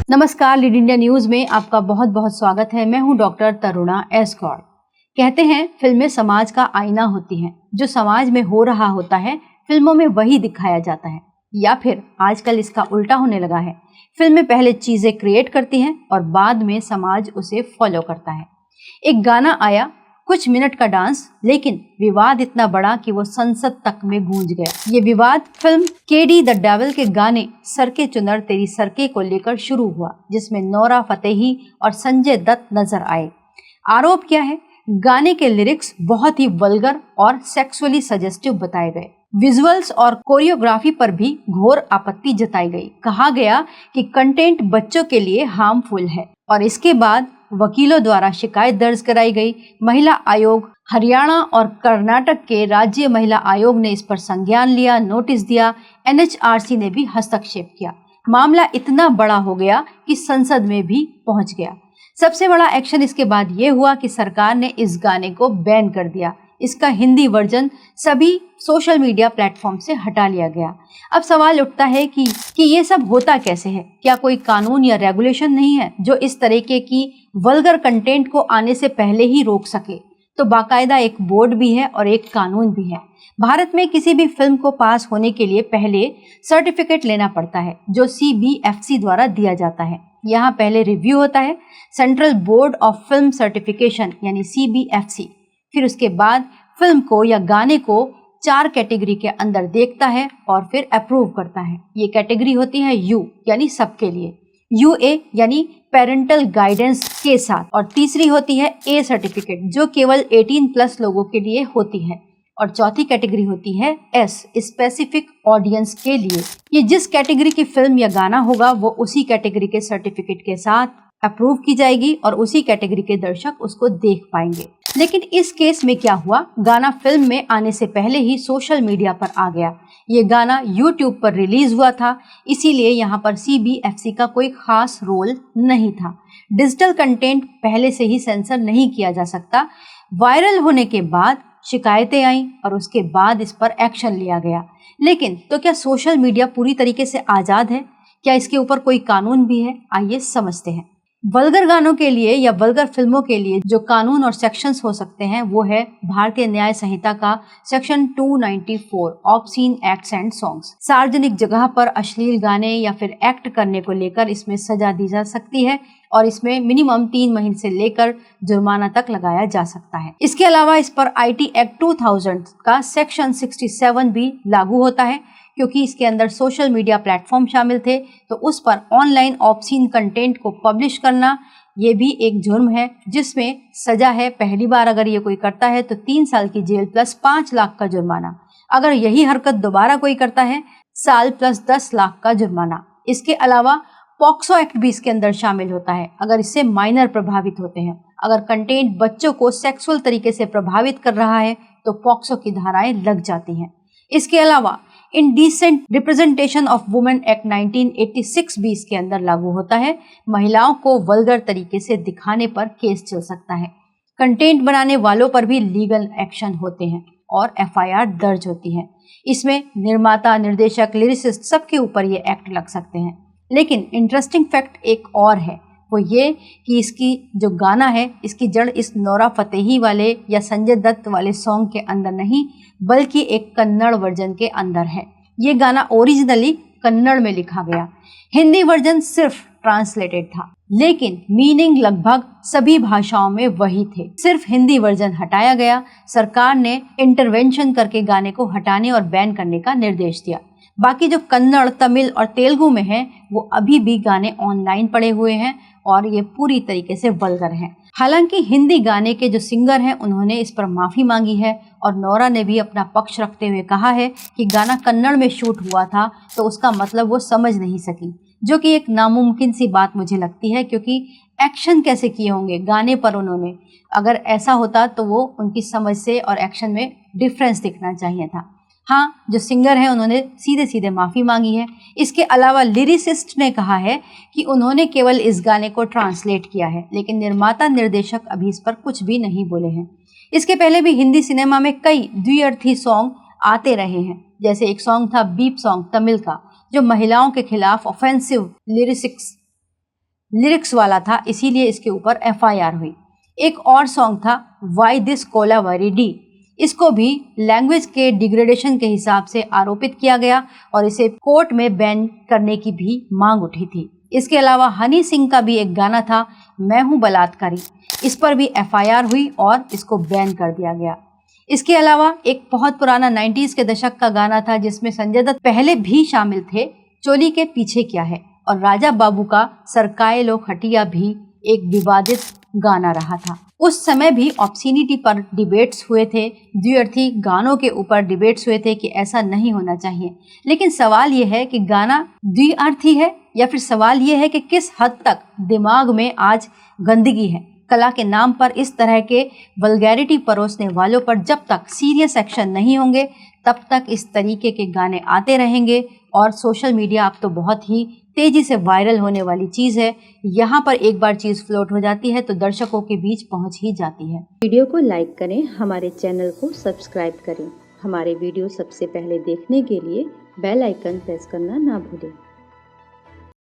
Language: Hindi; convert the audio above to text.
नमस्कार, लीड इंडिया न्यूज में आपका बहुत बहुत स्वागत है। मैं हूं डॉक्टर तरुणा एस गौड़। कहते हैं फिल्में समाज का आईना होती हैं। जो समाज में हो रहा होता है फिल्मों में वही दिखाया जाता है, या फिर आजकल इसका उल्टा होने लगा है। फिल्में पहले चीजें क्रिएट करती हैं और बाद में समाज उसे फॉलो करता है। एक गाना आया, कुछ मिनट का डांस, लेकिन विवाद इतना बड़ा कि वो संसद तक में गूंज गया। ये विवाद फिल्म केडी द डेविल के गाने सरके चुनर तेरी सरके को लेकर शुरू हुआ, जिसमें नोरा फतेही और संजय दत्त नजर आए। आरोप क्या है? गाने के लिरिक्स बहुत ही वल्गर और सेक्सुअली सजेस्टिव बताए गए। विजुअल्स और कोरियोग्राफी पर भी घोर आपत्ति जताई गई। कहा गया कि कंटेंट बच्चों के लिए हार्मफुल है और इसके बाद वकीलों द्वारा शिकायत दर्ज कराई गई। महिला आयोग, हरियाणा और कर्नाटक के राज्य महिला आयोग ने इस पर संज्ञान लिया, नोटिस दिया। एनएचआरसी ने भी हस्तक्षेप किया। मामला इतना बड़ा हो गया कि संसद में भी पहुंच गया। सबसे बड़ा एक्शन इसके बाद ये हुआ कि सरकार ने इस गाने को बैन कर दिया। इसका हिंदी वर्जन सभी सोशल मीडिया प्लेटफॉर्म से हटा लिया गया। अब सवाल उठता है कि ये सब होता कैसे है? क्या कोई कानून या रेगुलेशन नहीं है जो इस तरीके की वल्गर कंटेंट को आने से पहले ही रोक सके? तो बाकायदा एक बोर्ड भी है और एक कानून भी है। भारत में किसी भी फिल्म को पास होने के लिए पहले सर्टिफिकेट लेना पड़ता है, जो CBFC द्वारा दिया जाता है। यहाँ पहले रिव्यू होता है, central board of film certification यानी CBFC। फिर उसके बाद फिल्म को या गाने को 4 कैटेगरी के अंदर देखता है और फिर अप्रूव करता है। ये कैटेगरी होती है U यानी सबके लिए, UA यानी पेरेंटल गाइडेंस के साथ, और तीसरी होती है A सर्टिफिकेट जो केवल 18+ लोगों के लिए होती है, और चौथी कैटेगरी होती है S स्पेसिफिक ऑडियंस के लिए। ये जिस कैटेगरी की फिल्म या गाना होगा वो उसी कैटेगरी के सर्टिफिकेट के साथ अप्रूव की जाएगी और उसी कैटेगरी के दर्शक उसको देख पाएंगे। लेकिन इस केस में क्या हुआ? गाना फिल्म में आने से पहले ही सोशल मीडिया पर आ गया। ये गाना YouTube पर रिलीज हुआ था, इसीलिए यहाँ पर CBFC का कोई खास रोल नहीं था। डिजिटल कंटेंट पहले से ही सेंसर नहीं किया जा सकता। वायरल होने के बाद शिकायतें आई और उसके बाद इस पर एक्शन लिया गया। लेकिन तो क्या सोशल मीडिया पूरी तरीके से आज़ाद है? क्या इसके ऊपर कोई कानून भी है? आइए समझते हैं। वल्गर गानों के लिए या वल्गर फिल्मों के लिए जो कानून और सेक्शंस हो सकते हैं वो है भारतीय न्याय संहिता का section 294 obscene acts and songs. सार्वजनिक जगह पर अश्लील गाने या फिर एक्ट करने को लेकर इसमें सजा दी जा सकती है और इसमें मिनिमम 3 महीने से लेकर जुर्माना तक लगाया जा सकता है। इसके अलावा इस पर IT एक्ट 2000 का सेक्शन 67 भी लागू होता है, क्योंकि इसके अंदर सोशल मीडिया प्लेटफॉर्म शामिल थे, तो उस पर ऑनलाइन ऑब्सीन कंटेंट को पब्लिश करना ये भी एक जुर्म है, जिसमें सजा है, पहली बार अगर ये कोई करता है तो 3 साल की जेल प्लस 5 लाख का जुर्माना। अगर यही हरकत दोबारा कोई करता है, साल प्लस 10 लाख का जुर्माना। इसके अलावा पॉक्सो एक्ट भी इसके अंदर शामिल होता है, अगर इससे माइनर प्रभावित होते हैं। अगर कंटेंट बच्चों को सेक्सुअल तरीके से प्रभावित कर रहा है तो पॉक्सो की धाराएं लग जाती हैं। इसके अलावा indecent representation of women act 1986 भी इसके अंदर लागू होता है। महिलाओं को वल्गर तरीके से दिखाने पर केस चल सकता है। कंटेंट बनाने वालों पर भी लीगल एक्शन होते हैं और FIR दर्ज होती है। इसमें निर्माता, निर्देशक, लिरिसिस्ट सबके ऊपर ये एक्ट लग सकते हैं। लेकिन इंटरेस्टिंग फैक्ट एक और है, वो ये कि इसकी जो गाना है इसकी जड़ इस नोरा फतेही वाले या संजय दत्त वाले सॉन्ग के अंदर नहीं, बल्कि एक कन्नड़ वर्जन के अंदर है। ये गाना ओरिजिनली कन्नड़ में लिखा गया, हिंदी वर्जन सिर्फ ट्रांसलेटेड था, लेकिन मीनिंग लगभग सभी भाषाओं में वही थे। सिर्फ हिंदी वर्जन हटाया गया। सरकार ने इंटरवेंशन करके गाने को हटाने और बैन करने का निर्देश दिया। बाकी जो कन्नड़, तमिल और तेलुगु में है वो अभी भी गाने ऑनलाइन पड़े हुए हैं और ये पूरी तरीके से वल्गर हैं। हालांकि हिंदी गाने के जो सिंगर हैं उन्होंने इस पर माफ़ी मांगी है और नोरा ने भी अपना पक्ष रखते हुए कहा है कि गाना कन्नड़ में शूट हुआ था तो उसका मतलब वो समझ नहीं सकी, जो कि एक नामुमकिन सी बात मुझे लगती है, क्योंकि एक्शन कैसे किए होंगे गाने पर उन्होंने? अगर ऐसा होता तो वो उनकी समझ से और एक्शन में डिफरेंस दिखना चाहिए था। हाँ, जो सिंगर हैं उन्होंने सीधे सीधे माफ़ी मांगी है। इसके अलावा लिरिसिस्ट ने कहा है कि उन्होंने केवल इस गाने को ट्रांसलेट किया है, लेकिन निर्माता निर्देशक अभी इस पर कुछ भी नहीं बोले हैं। इसके पहले भी हिंदी सिनेमा में कई द्विअर्थी सॉन्ग आते रहे हैं, जैसे एक सॉन्ग था बीप सॉन्ग तमिल का, जो महिलाओं के खिलाफ ऑफेंसिव लिरिक्स लिरिक्स वाला था, इसीलिए इसके ऊपर एफआईआर हुई। एक और सॉन्ग था वाई दिस कोलावेरी डी, इसको भी लैंग्वेज के डिग्रेडेशन के हिसाब से आरोपित किया गया और इसे कोर्ट में बैन करने की भी मांग उठी थी। इसके अलावा हनी सिंह का भी एक गाना था मैं हूँ बलात्कारी, इस पर भी एफआईआर हुई और इसको बैन कर दिया गया। इसके अलावा एक बहुत पुराना 90s के दशक का गाना था जिसमें संजय दत्त पहले भी शामिल थे, चोली के पीछे क्या है, और राजा बाबू का सरकाए लो खटिया भी एक विवादित गाना रहा था। उस समय भी ऑब्ससीनिटी पर डिबेट्स हुए थे, द्व्यर्थी गानों के ऊपर डिबेट्स हुए थे कि ऐसा नहीं होना चाहिए। लेकिन सवाल ये है कि गाना द्व्यर्थी है या फिर सवाल ये है कि किस हद तक दिमाग में आज गंदगी है। कला के नाम पर इस तरह के वल्गैरिटी परोसने वालों पर जब तक सीरियस एक्शन नहीं होंगे तब तक इस तरीके के गाने आते रहेंगे। और सोशल मीडिया अब तो बहुत ही तेजी से वायरल होने वाली चीज़ है, यहाँ पर एक बार चीज़ फ्लोट हो जाती है तो दर्शकों के बीच पहुँच ही जाती है। वीडियो को लाइक करें, हमारे चैनल को सब्सक्राइब करें। हमारे वीडियो सबसे पहले देखने के लिए बेल आइकन प्रेस करना ना भूलें।